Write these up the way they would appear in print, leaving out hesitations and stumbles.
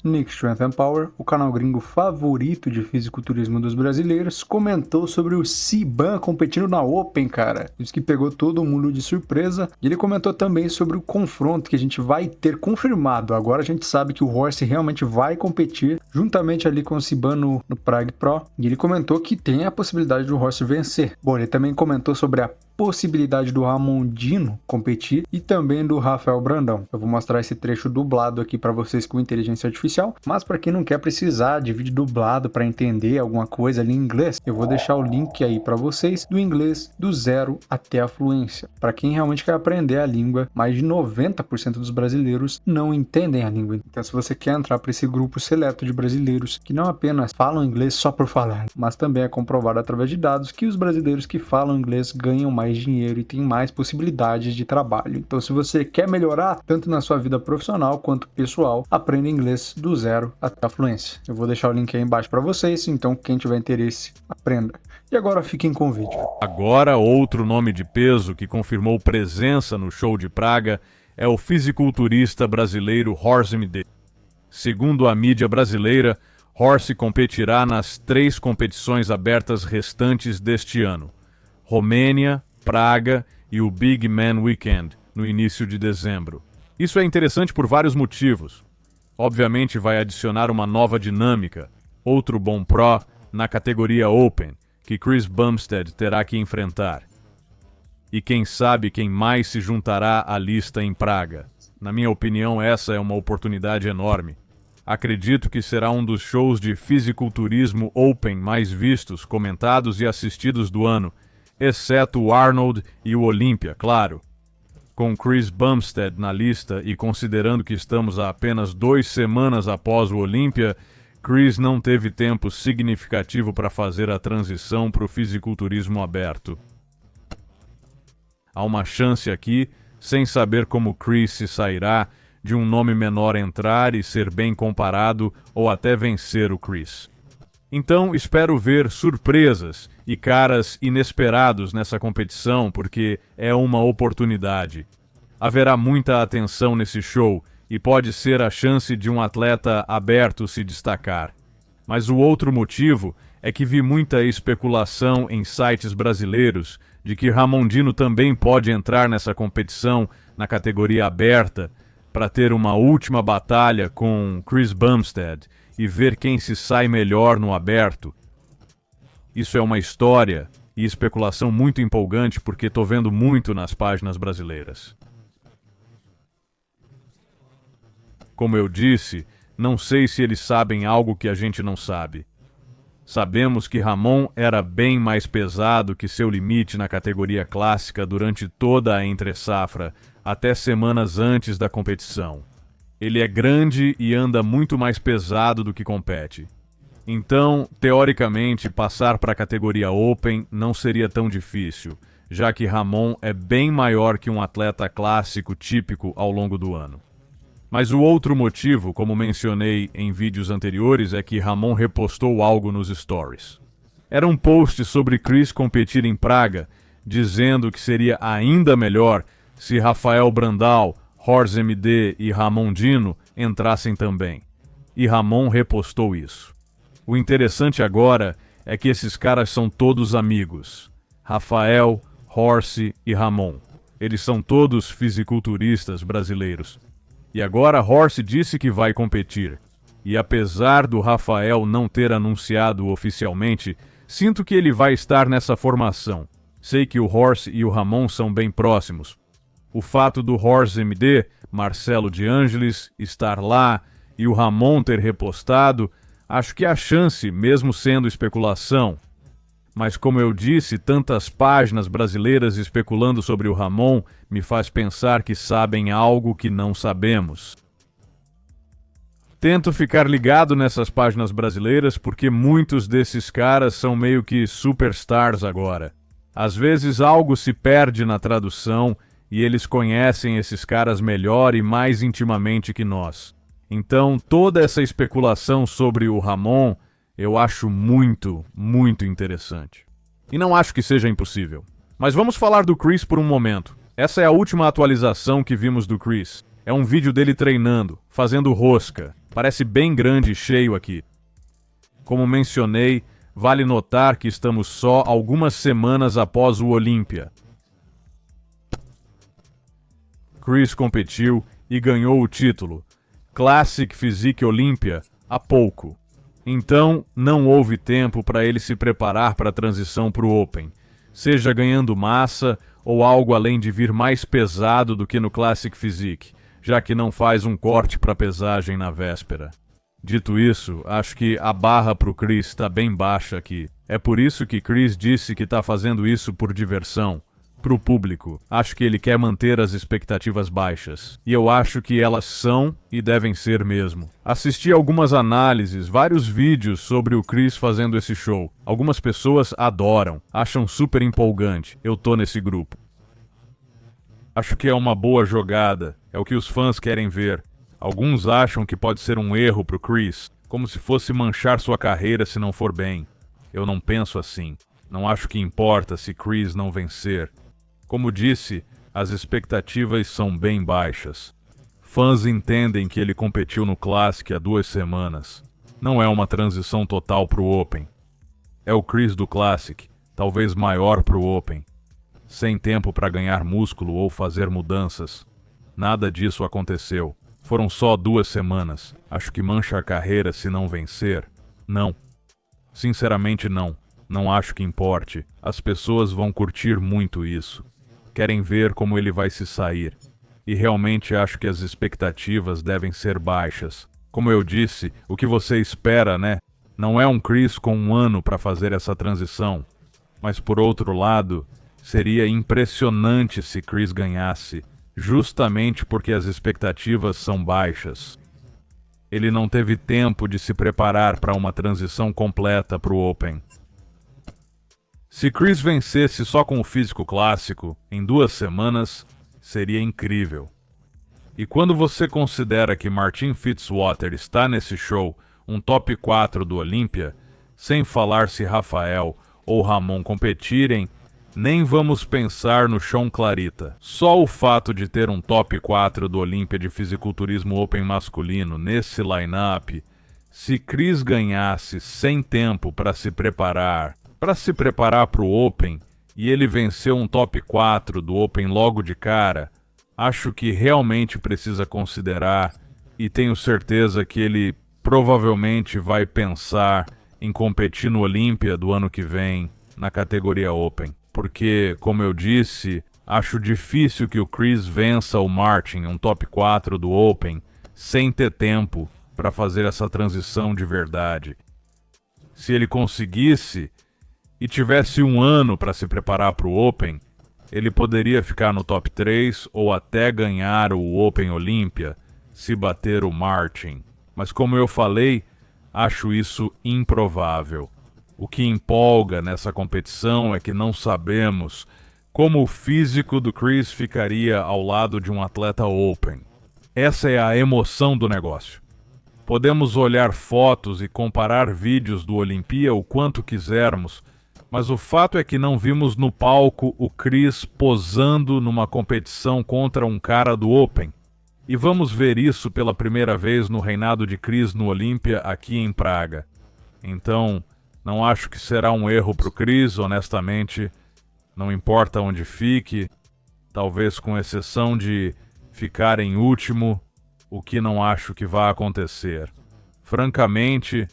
Nick Strength and Power, o canal gringo favorito de fisiculturismo dos brasileiros, comentou sobre o Siban competindo na Open, cara. Isso que pegou todo mundo de surpresa. E ele comentou também sobre o confronto que a gente vai ter confirmado. Agora a gente sabe que o Horse realmente vai competir juntamente ali com o Siban no Prague Pro. E ele comentou que tem a possibilidade do Horse vencer. Bom, ele também comentou sobre a possibilidade do Ramondino competir e também do Rafael Brandão. Eu vou mostrar esse trecho dublado aqui para vocês com inteligência artificial, mas para quem não quer precisar de vídeo dublado para entender alguma coisa ali em inglês, eu vou deixar o link aí para vocês do inglês do zero até a fluência. Para quem realmente quer aprender a língua, mais de 90% dos brasileiros não entendem a língua. Então, se você quer entrar para esse grupo seleto de brasileiros que não apenas falam inglês só por falar, mas também é comprovado através de dados que os brasileiros que falam inglês ganham mais dinheiro e têm mais possibilidades de trabalho. Então, se você quer melhorar tanto na sua vida profissional quanto pessoal, aprenda inglês do zero até a fluência. Eu vou deixar o link aí embaixo para vocês, então quem tiver interesse, aprenda. E agora fiquem com o vídeo. Agora, outro nome de peso que confirmou presença no show de Praga é o fisiculturista brasileiro Horst MD. Segundo a mídia brasileira, Horst competirá nas 3 competições abertas restantes deste ano: Romênia, Praga e o Big Man Weekend, no início de dezembro. Isso é interessante por vários motivos. Obviamente vai adicionar uma nova dinâmica, outro bom pró na categoria Open, que Chris Bumstead terá que enfrentar. E quem sabe quem mais se juntará à lista em Praga. Na minha opinião, essa é uma oportunidade enorme. Acredito que será um dos shows de fisiculturismo Open mais vistos, comentados e assistidos do ano, exceto o Arnold e o Olympia, claro. Com Chris Bumstead na lista e considerando que estamos a apenas 2 semanas após o Olympia, Chris não teve tempo significativo para fazer a transição para o fisiculturismo aberto. Há uma chance aqui, sem saber como Chris se sairá, de um nome menor entrar e ser bem comparado ou até vencer o Chris. Então espero ver surpresas e caras inesperados nessa competição, porque é uma oportunidade. Haverá muita atenção nesse show e pode ser a chance de um atleta aberto se destacar. Mas o outro motivo é que vi muita especulação em sites brasileiros de que Ramondino também pode entrar nessa competição na categoria aberta para ter uma última batalha com Chris Bumstead e ver quem se sai melhor no aberto. Isso é uma história e especulação muito empolgante porque estou vendo muito nas páginas brasileiras. Como eu disse, não sei se eles sabem algo que a gente não sabe. Sabemos que Ramon era bem mais pesado que seu limite na categoria clássica durante toda a entre-safra, até semanas antes da competição. Ele é grande e anda muito mais pesado do que compete. Então, teoricamente, passar para a categoria Open não seria tão difícil, já que Ramon é bem maior que um atleta clássico típico ao longo do ano. Mas o outro motivo, como mencionei em vídeos anteriores, é que Ramon repostou algo nos stories. Era um post sobre Chris competir em Praga, dizendo que seria ainda melhor se Rafael Brandão, Horst MD e Ramondino entrassem também. E Ramon repostou isso. O interessante agora é que esses caras são todos amigos. Rafael, Horst e Ramon. Eles são todos fisiculturistas brasileiros. E agora Horst disse que vai competir. E apesar do Rafael não ter anunciado oficialmente, sinto que ele vai estar nessa formação. Sei que o Horst e o Ramon são bem próximos. O fato do Horst MD, Marcelo de Angelis, estar lá e o Ramon ter repostado, acho que há chance, mesmo sendo especulação. Mas como eu disse, tantas páginas brasileiras especulando sobre o Ramon me faz pensar que sabem algo que não sabemos. Tento ficar ligado nessas páginas brasileiras porque muitos desses caras são meio que superstars agora. Às vezes algo se perde na tradução e eles conhecem esses caras melhor e mais intimamente que nós. Então, toda essa especulação sobre o Ramon eu acho muito, muito interessante. E não acho que seja impossível. Mas vamos falar do Chris por um momento. Essa é a última atualização que vimos do Chris. É um vídeo dele treinando, fazendo rosca. Parece bem grande e cheio aqui. Como mencionei, vale notar que estamos só algumas semanas após o Olímpia. Chris competiu e ganhou o título Classic Physique Olympia há pouco. Então, não houve tempo para ele se preparar para a transição para o Open, seja ganhando massa ou algo além de vir mais pesado do que no Classic Physique, já que não faz um corte para pesagem na véspera. Dito isso, acho que a barra para o Chris está bem baixa aqui. É por isso que Chris disse que está fazendo isso por diversão. Para o público, acho que ele quer manter as expectativas baixas. E eu acho que elas são e devem ser mesmo. Assisti algumas análises, vários vídeos sobre o Chris fazendo esse show. Algumas pessoas adoram, acham super empolgante. Eu tô nesse grupo. Acho que é uma boa jogada, é o que os fãs querem ver. Alguns acham que pode ser um erro pro Chris, como se fosse manchar sua carreira se não for bem. Eu não penso assim. Não acho que importa se Chris não vencer. Como disse, as expectativas são bem baixas. Fãs entendem que ele competiu no Classic há 2 semanas. Não é uma transição total pro Open. É o Chris do Classic, talvez maior pro Open. Sem tempo para ganhar músculo ou fazer mudanças. Nada disso aconteceu. Foram só 2 semanas. Acho que mancha a carreira se não vencer? Não. Sinceramente não. Não acho que importe. As pessoas vão curtir muito isso. Querem ver como ele vai se sair. E realmente acho que as expectativas devem ser baixas. Como eu disse, o que você espera, né? Não é um Chris com 1 ano para fazer essa transição. Mas por outro lado, seria impressionante se Chris ganhasse, justamente porque as expectativas são baixas. Ele não teve tempo de se preparar para uma transição completa para o Open. Se Chris vencesse só com o físico clássico, em 2 semanas, seria incrível. E quando você considera que Martin Fitzwater está nesse show, um top 4 do Olímpia, sem falar se Rafael ou Ramon competirem, nem vamos pensar no Sean Clarita. Só o fato de ter um top 4 do Olímpia de Fisiculturismo Open masculino nesse line-up, se Chris ganhasse sem tempo para se preparar para o Open e ele venceu um top 4 do Open logo de cara, acho que realmente precisa considerar e tenho certeza que ele provavelmente vai pensar em competir no Olímpia do ano que vem na categoria Open. Porque, como eu disse, acho difícil que o Chris vença o Martin, um top 4 do Open, sem ter tempo para fazer essa transição de verdade. Se ele conseguisse e tivesse 1 ano para se preparar para o Open, ele poderia ficar no top 3 ou até ganhar o Open Olímpia se bater o Martin. Mas como eu falei, acho isso improvável. O que empolga nessa competição é que não sabemos como o físico do Chris ficaria ao lado de um atleta Open. Essa é a emoção do negócio. Podemos olhar fotos e comparar vídeos do Olimpia o quanto quisermos, mas o fato é que não vimos no palco o Chris posando numa competição contra um cara do Open. E vamos ver isso pela primeira vez no reinado de Chris no Olímpia aqui em Praga. Então, não acho que será um erro pro Chris, honestamente. Não importa onde fique, talvez com exceção de ficar em último, o que não acho que vai acontecer. Francamente,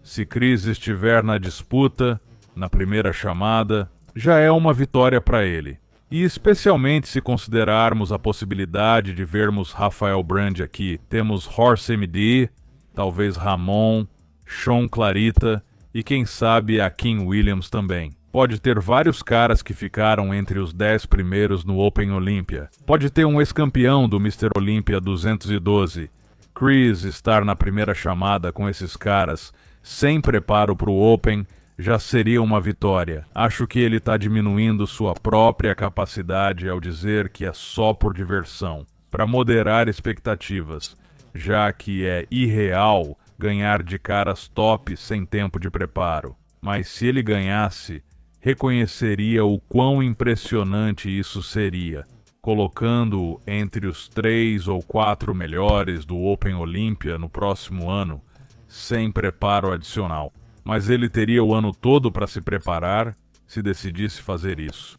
se Chris estiver na disputa, na primeira chamada, já é uma vitória para ele. E especialmente se considerarmos a possibilidade de vermos Rafael Brand aqui. Temos Horst MD, talvez Ramon, Sean Clarita e quem sabe a Kim Williams também. Pode ter vários caras que ficaram entre os 10 primeiros no Open Olympia. Pode ter um ex-campeão do Mr. Olympia 212. Chris estar na primeira chamada com esses caras, sem preparo para o Open, já seria uma vitória. Acho que ele está diminuindo sua própria capacidade ao dizer que é só por diversão, para moderar expectativas, já que é irreal ganhar de caras top sem tempo de preparo. Mas se ele ganhasse, reconheceria o quão impressionante isso seria. colocando-o entre os 3 ou 4 melhores do Open Olympia no próximo ano, sem preparo adicional. Mas ele teria o ano todo para se preparar se decidisse fazer isso.